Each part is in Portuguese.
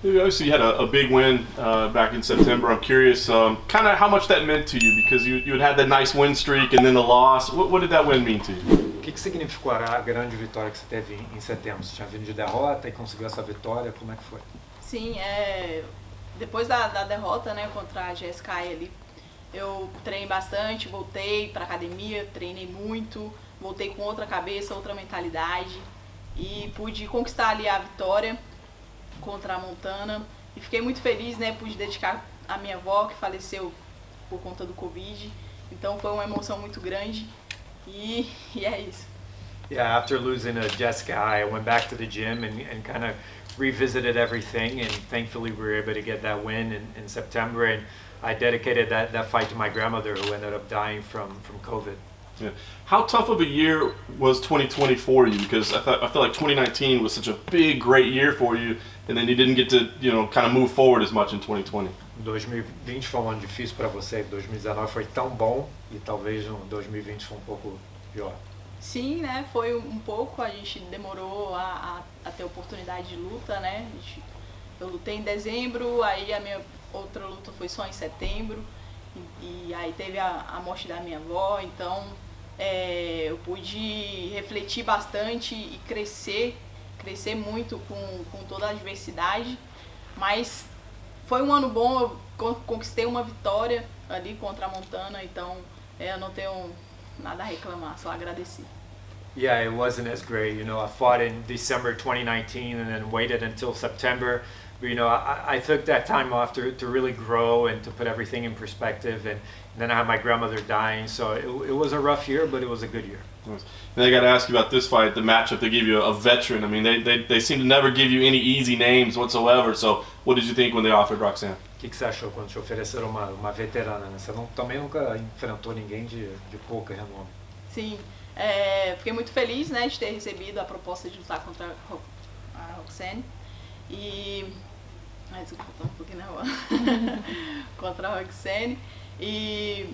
Obviously, you had a big win back in September. I'm curious, kind of how much that meant to you, because you had that nice win streak and then the loss. What did that win mean to you? O que significou a grande vitória que você teve em setembro? Você tinha vindo de derrota e conseguiu essa vitória? Como é que foi? Sim, depois da derrota, né, contra a GSK ali, eu treinei bastante, voltei para academia, treinei muito, voltei com outra cabeça, outra mentalidade e pude conquistar ali a vitória contra a Montana e fiquei muito feliz, né, pude dedicar a minha avó que faleceu por conta do Covid, então foi uma emoção muito grande e é isso. Yeah, after losing to Jessica, I went back to the gym and kind of revisited everything, and thankfully we were able to get that win in September, and I dedicated that fight to my grandmother who ended up dying from COVID. Yeah. How tough of a year was 2020 for you? Because I feel like 2019 was such a big, great year for you, and then you didn't get to, kind of move forward as much in 2020. 2020 foi um ano difícil para você, 2019 foi tão bom e talvez 2020 foi um pouco pior. Sim, né, foi um pouco, a gente demorou a ter oportunidade de luta, né, eu lutei em dezembro, aí a minha outra luta foi só em setembro, e aí teve a morte da minha avó, então eu pude refletir bastante e crescer muito com toda a adversidade, mas foi um ano bom, eu conquistei uma vitória ali contra a Montana, então eu não tenho nada a reclamar, só agradecer. Yeah, it wasn't as great. I fought in December 2019 and then waited until September. But, I took that time off to really grow and to put everything in perspective. And then I had my grandmother dying. So it was a rough year, but it was a good year. Nice. And I got to ask you about this fight, the matchup. They gave you a veteran. I mean, they seem to never give you any easy names whatsoever. So what did you think when they offered Roxanne? O que você achou quando te ofereceram uma veterana, né? Você também nunca enfrentou ninguém de pouca renome. Sim, fiquei muito feliz, né, de ter recebido a proposta de lutar contra a Roxanne e... desculpa, tô um pouquinho nervosa. Contra a Roxanne e...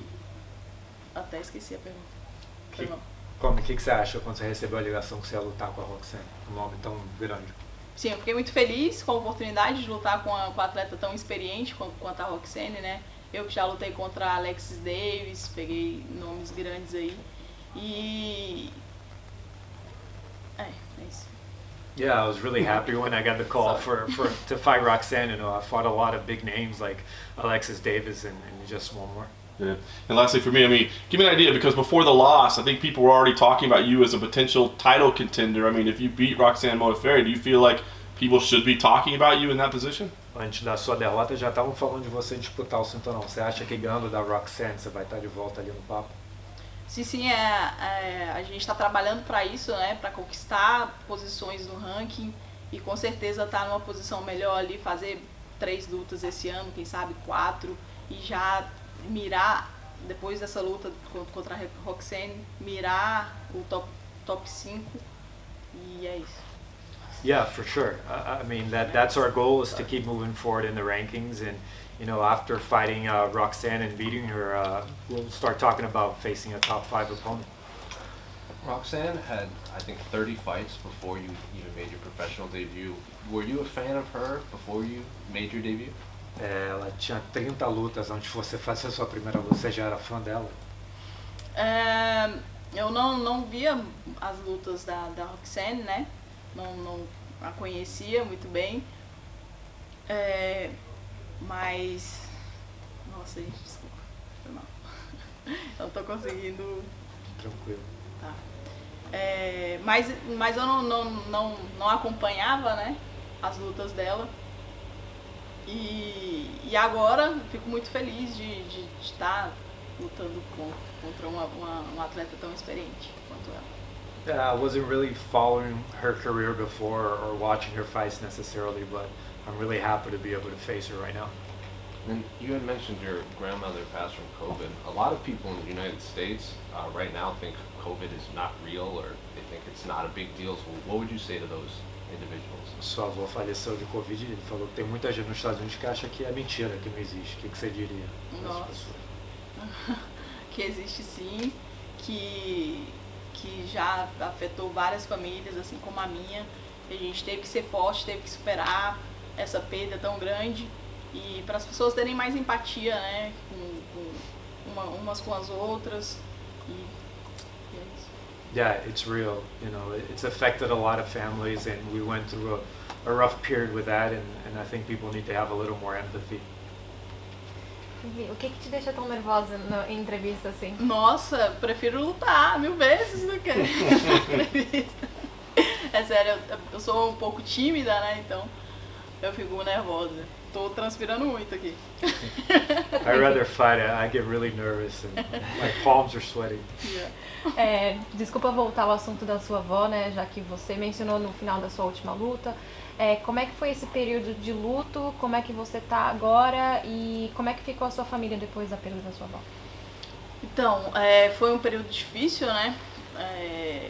até esqueci a pergunta. O que você achou quando você recebeu a ligação que você ia lutar com a Roxanne? Um nome tão grande. Sim, eu fiquei muito feliz com a oportunidade de lutar com a atleta tão experiente quanto a Roxanne, né? Eu que já lutei contra a Alexis Davis, peguei nomes grandes aí. E... é isso. Yeah, I was really happy when I got the call to fight Roxanne. I fought a lot of big names like Alexis Davis and just one more. Yeah. And lastly for me, I mean, give me an idea, because before the loss, I think people were already talking about you as a potential title contender. I mean, if you beat Roxanne Modafferi, do you feel like people should be talking about you in that position? Antes da sua derrota, já estavam falando de você disputar o cinturão. Você acha que ganhando da Roxanne, você vai estar de volta ali no papo? Sim, a gente está trabalhando para isso, né, para conquistar posições no ranking e com certeza estar numa posição melhor ali, fazer 3 lutas esse ano, quem sabe 4, e já mirar, depois dessa luta contra a Roxanne, mirar o top 5 e é isso. Yeah, for sure. I mean, that's our goal, is to keep moving forward in the rankings, and after fighting Roxanne and beating her, we'll start talking about facing a top 5 opponent. Roxanne had, I think, 30 fights before you even made your professional debut. Were you a fan of her before you made your debut? Ela tinha 30 lutas antes de você fazer a sua primeira luta. Você já era fã dela? Eu não via as lutas da Roxanne, né? Não a conhecia muito bem. Mas... nossa, gente, desculpa. Foi mal. Eu não tô conseguindo... Tranquilo. Tá. Mas eu não acompanhava, né, as lutas dela. E agora fico muito feliz de estar lutando contra uma atleta tão experiente quanto ela. Yeah, I wasn't really following her career before or watching her fights necessarily, but I'm really happy to be able to face her right now. And you had mentioned your grandmother passed from COVID. A lot of people in the United States right now think COVID is not real, or they think it's not a big deal. So what would you say to those individuals? Sua avó faleceu de Covid e ele falou que tem muita gente nos Estados Unidos que acha que é mentira, que não existe. O que você diria? Nossa. Que existe sim, que já afetou várias famílias, assim como a minha. A gente teve que ser forte, teve que superar. essa perda tão grande e para as pessoas terem mais empatia, né, umas com as outras. E é isso. Yeah, it's real. You know, it's affected a lot of families, and we went through a rough period with that, and I think people need to have a little more empathy. Vivi, o que te deixa tão nervosa em entrevista assim? Nossa, prefiro lutar 1000 vezes do que entrevista. É sério, eu sou um pouco tímida, né? Então eu fico nervosa. Tô transpirando muito aqui. I'd rather fight. I get really nervous and my palms are sweaty. Yeah. Desculpa voltar ao assunto da sua avó, né? Já que você mencionou no final da sua última luta. Como é que foi esse período de luto? Como é que você tá agora? E como é que ficou a sua família depois da perda da sua avó? Então, foi um período difícil, né?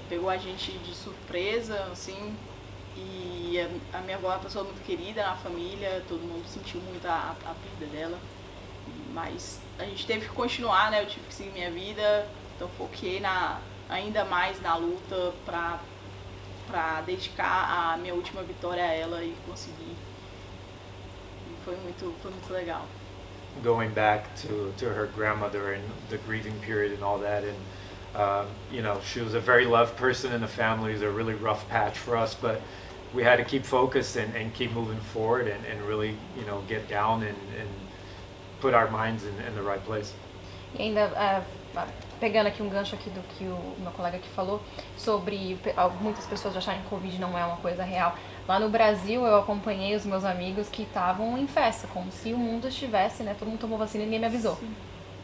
Pegou a gente de surpresa, assim. E a minha avó é uma pessoa muito querida na família, todo mundo sentiu muito a perda dela. Mas a gente teve que continuar, né? Eu tive que seguir minha vida, então foquei ainda mais na luta pra dedicar a minha última vitória a ela e conseguir. E foi muito legal. Going back to her grandmother and the grieving period and all that, and you know, she was a very loved person in the family. It was a really rough patch for us, but we had to keep focused and keep moving forward and really, you know, get down and put our minds in the right place. E ainda pegando aqui um gancho aqui do que o meu colega aqui falou sobre muitas pessoas acharem que Covid não é uma coisa real. Lá no Brasil eu acompanhei os meus amigos que estavam em festa, como se o mundo estivesse, né? Todo mundo tomou vacina e ninguém me avisou. Sim.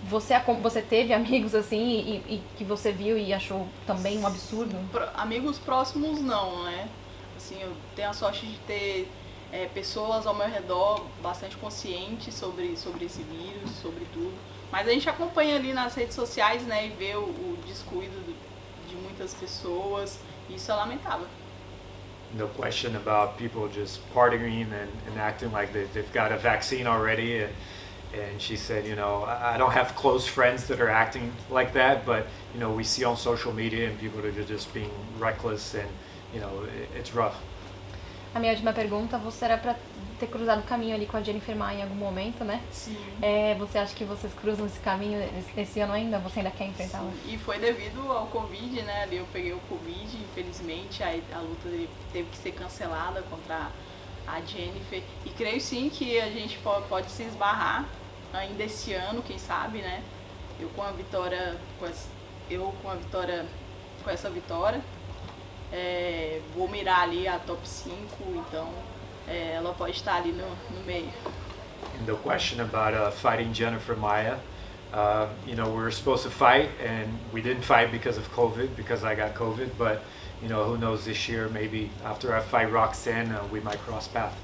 Você teve amigos assim e que você viu e achou também um absurdo? Amigos próximos não, né? Assim, eu tenho a sorte de ter pessoas ao meu redor bastante conscientes sobre esse vírus, sobre tudo. Mas a gente acompanha ali nas redes sociais, né, e vê o descuido de muitas pessoas. E isso é lamentável. No question about people just partying and acting like they've got a vaccine already. And she said, you know, I don't have close friends that are acting like that, but, you know, we see on social media and people that are just being reckless and, you know, it's rough. A minha última pergunta, você era pra ter cruzado o caminho ali com a Jennifer Ma em algum momento, né? Sim. Você acha que vocês cruzam esse caminho esse ano ainda? Você ainda quer enfrentá-la? E foi devido ao Covid, né? Ali eu peguei o Covid, infelizmente, a luta teve que ser cancelada contra a Jennifer. E creio sim que a gente pode se esbarrar ainda esse ano, quem sabe, né? Eu com essa vitória, vou mirar ali a top 5, então ela pode estar ali no meio. And the question about fighting Jennifer Maia, you know, we were supposed to fight and we didn't fight because of COVID, because I got COVID, but, you know, who knows, this year maybe after I fight Roxanne, we might cross paths.